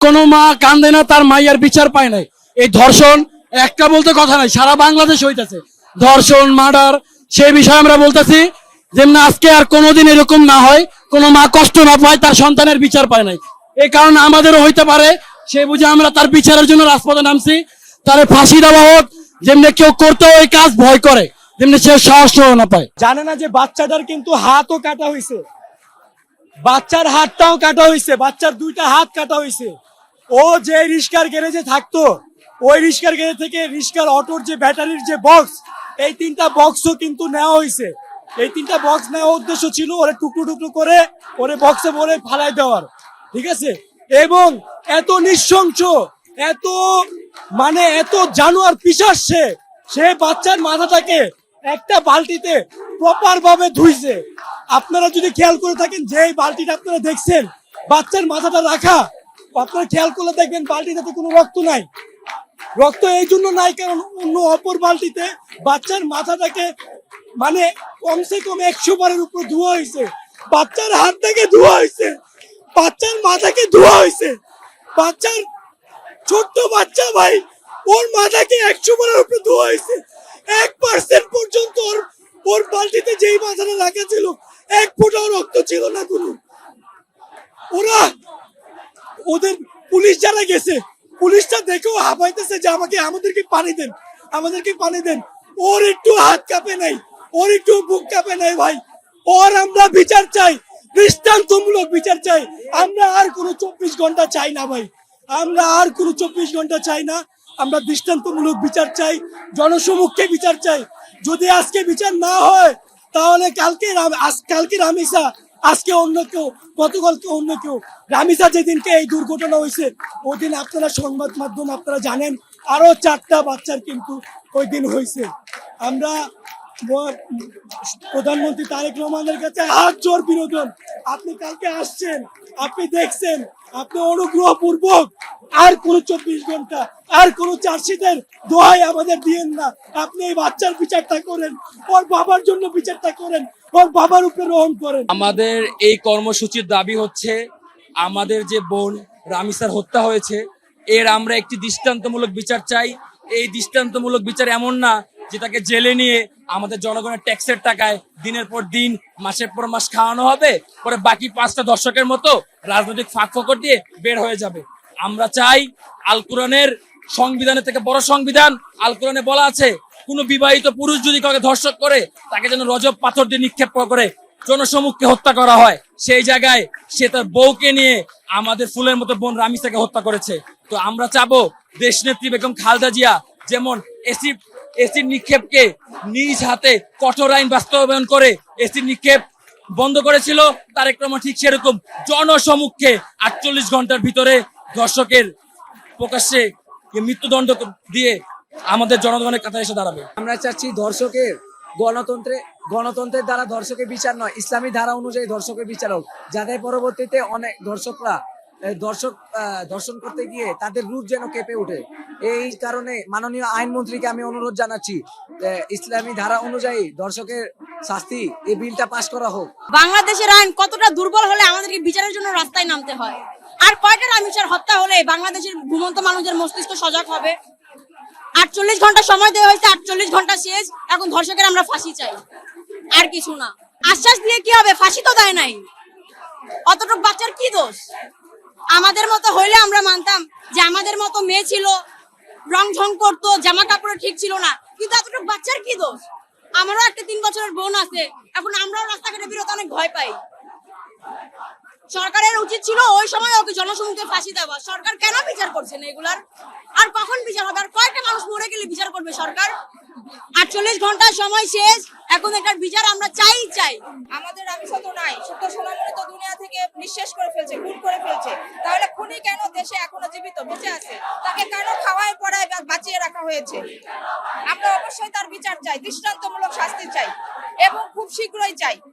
কোনো মা কান্দে না তার মাইয়ার বিচার পায় নাই। এই ধর্ষণ একটা বলতে কথা নাই, সারা বাংলাদেশ হইতেছে ধর্ষণ মার্ডার। সেই বিষয়ে আমরা বলতেছি যেমন আজকে আর কোনোদিন এরকম না হয়, কোনো মা কষ্ট না পায় তার সন্তানের বিচার পায় নাই। এই কারণে আমাদেরও হইতে পারে, সে বুঝে আমরা তার বিচারের জন্য রাজপথে নামছি। তারে ফাঁসি দেওয়া হোক, যেমনি কেউ করতেও এই কাজ ভয় করে, যেমনি সে সাহস না পায়। জানে না যে বাচ্চাটার কিন্তু হাতও কাটা হয়েছে, বাচ্চার হাতটাও কাটা হয়েছে, বাচ্চার দুইটা হাত কাটা হয়েছে। ও যে রিস্কার গ্যারেজে থাকতো, ওই রিস্কার গ্যারেজ থেকে রিস্কার অটোর যে ব্যাটারির যে বক্স, এই তিনটা বক্সও কিন্তু নেওয়া হয়েছে। এই তিনটা বক্স নেওয়ার উদ্দেশ্য ছিল ওরে টুকরো টুকরো করে ওরে বক্সে ভরে ফালাই দেওয়ার, ঠিক আছে। এবং এত নৃশংস, এত এত জানোয়ার পিশাচ সে বাচ্চার মাথাটাকে একটা বালতিতে প্রপার ভাবে ধুইছে। আপনারা যদি খেয়াল করে থাকেন, যে বালতিটা আপনারা দেখছেন বাচ্চার মাথাটা রাখা, আপনারা খেয়াল করলে দেখবেন বালতিটাতে কোনো রক্ত নাই। রক্ত এই জন্য নাই কারণ অন্য অপর বালতিতে বাচ্চার মাথাটাকে কমসে কম 100 বারের উপর ধোয়া হয়েছে, বাচ্চার হাত থেকে ধোয়া হয়েছে, বাচ্চার মাথাকে ধোয়া হয়েছে। বাচ্চার ছোট্ট বাচ্চা ভাই, ওর মাথাকে 100 বারের উপর ধোয়া হয়েছে। 1% পর্যন্ত ওর বালতিতে যেই মাথাটা রাখা ছিল 1 ফোঁটাও রক্ত ছিল না কোনো। ওদের পুলিশ যারা গেছে, পুলিশটা দেখেও হাঁপাইতেছে যে আমাদেরকে পানি দেন, আমাদেরকে পানি দেন। ওর একটু হাত কাঁপে নাই, ওর একটু বুক কাঁপে নাই ভাই। ওর আমরা বিচার চাই, দৃষ্টান্তমূলক বিচার চাই। আমরা আর কোনো 24 ঘন্টা চাই না ভাই, আমরা আর কোনো 24 ঘন্টা চাই না। আমরা দৃষ্টান্তমূলক বিচার চাই, জনসমক্ষে বিচার চাই। যদি আজকে বিচার না হয় তাহলে কালকে রামিসা, আজকে অন্য কেউ, গতকালকে অন্য কেউ। রামিসা যেদিনকে এই দুর্ঘটনা হয়েছে ওই দিন আপনারা সংবাদ মাধ্যম আপনারা জানেন আরো 4টা বাচ্চার কিন্তু ওই দিন হয়েছে। আমরা প্রধানমন্ত্রী তারেক রহমানের কাছে হাত জোর বিনোদন, আপনি কালকে আসছেন, আপনি দেখছেন, আপনি অনুগ্রহপূর্বক আর কোন 24 ঘন্টা আর কোন চার্জশিটের দোহাই আমাদের দিয়েন না। আপনি এই বাচ্চার বিচারটা করেন, ওর বাবার জন্য বিচারটা করেন, ওর বাবার উপরে রহম করেন। আমাদের এই কর্মসূচির দাবি হচ্ছে, আমাদের যে বোন রামিসার হত্যা হয়েছে এর আমরা একটি দৃষ্টান্তমূলক বিচার চাই। এই দৃষ্টান্তমূলক বিচার এমন না যে তাকে জেলে নিয়ে আমাদের জনগণের ট্যাক্সের টাকায় দিনের পর দিন মাসের পর মাস খাওয়ানো হবে, পরে বাকি 5টা দর্শকের মতো রাজনৈতিক ফাঁক ফোকর দিয়ে বের হয়ে যাবে। আমরা চাই, আল কোরআনের সংবিধানের থেকে বড় সংবিধান, আল কোরআনে বলা আছে কোনো বিবাহিত পুরুষ যদি কাউকে ধর্ষক করে তাকে যেন রজব পাথর দিয়ে নিক্ষেপ করে জনসমুখে হত্যা করা হয়। সেই জায়গায় সে তার বউকে নিয়ে আমাদের ফুলের মতো বোন রামিসাকে হত্যা করেছে। তো আমরা চাবো দেশনেত্রী বেগম খালেদা জিয়া যেমন এসিড নিক্ষেপকে নিজ হাতে কঠোর আইন বাস্তবায়ন করে এসিড নিক্ষেপ বন্ধ করেছিল, তারেক রহমান ঠিক সেরকম জনসমুখে 48 ঘন্টার ভিতরে ধর্ষকের প্রকাশ্যে মৃত্যুদণ্ড দিয়ে আমাদের জনগণের কাছে এসে দাঁড়াবে। আমরা চাচ্ছি ধর্ষকের গণতন্ত্রের দ্বারা ধর্ষকের বিচার নয়, ইসলামী ধারা অনুযায়ী ধর্ষকের বিচার হোক, যাতে পরবর্তীতে অনেক ধর্ষকরা দর্শন করতে গিয়ে তাদের রূপ যেন কেঁপে ওঠে। এই কারণে মাননীয় আইনমন্ত্রীকে আমি অনুরোধ জানাচ্ছি, ইসলামী ধারা অনুযায়ী ধর্ষকের শাস্তি এই বিলটা পাস করা হোক। বাংলাদেশের আইন কতটা দুর্বল হলে আমাদেরকে বিচারের জন্য রাস্তায় নামতে হয়? আর কয়টা রামিসার হত্যা হলে বাংলাদেশের ঘুমন্ত মানুষের মস্তিষ্ক সজাগ হবে? 48 ঘন্টা সময় দেওয়া হয়েছে, 48 ঘন্টা শেষ। এখন ধর্ষকের আমরা ফাঁসি চাই, আর কিছু না। আশ্বাস দিয়ে কি হবে? ফাঁসি তো দেয় নাই। অতটুকু বাচ্চার কি দোষ? আমাদের মতো হইলে আমরা মানতাম যে আমাদের মতো মেয়ে ছিল, রং ঝং করতো, জামা কাপড় ঠিক ছিল না, কিন্তু এতটুকু বাচ্চার কি দোষ? আমারও একটা 3 বছরের বোন আছে, এখন আমরাও রাস্তাঘাটে বেরোতে অনেক ভয় পাই। সরকারের উচিত ছিল ওই সময় ওকে জনসমুখে ফাঁসি দেওয়া। সরকার কেন বিচার করছে না এগুলার? আর কখন বিচার হবে? আর কয়টা মানুষ মরে গেলে বিচার করবে সরকার? 48 ঘন্টা সময় শেষ, এখন এটার বিচার আমরা চাই। আমাদের রামিসা তো নাই, শুদ্ধ সোনামণি তো দুনিয়া থেকে নিঃশেষ করে ফেলছে, খুন করে ফেলছে। তাহলে খুনি কেন দেশে এখনো জীবিত বেঁচে আছে? তাকে কেন খাওয়ায় পড়ায় বাঁচিয়ে রাখা হয়েছে? আমরা অবশ্যই তার বিচার চাই, দৃষ্টান্তমূলক শাস্তি চাই এবং খুব শীঘ্রই চাই।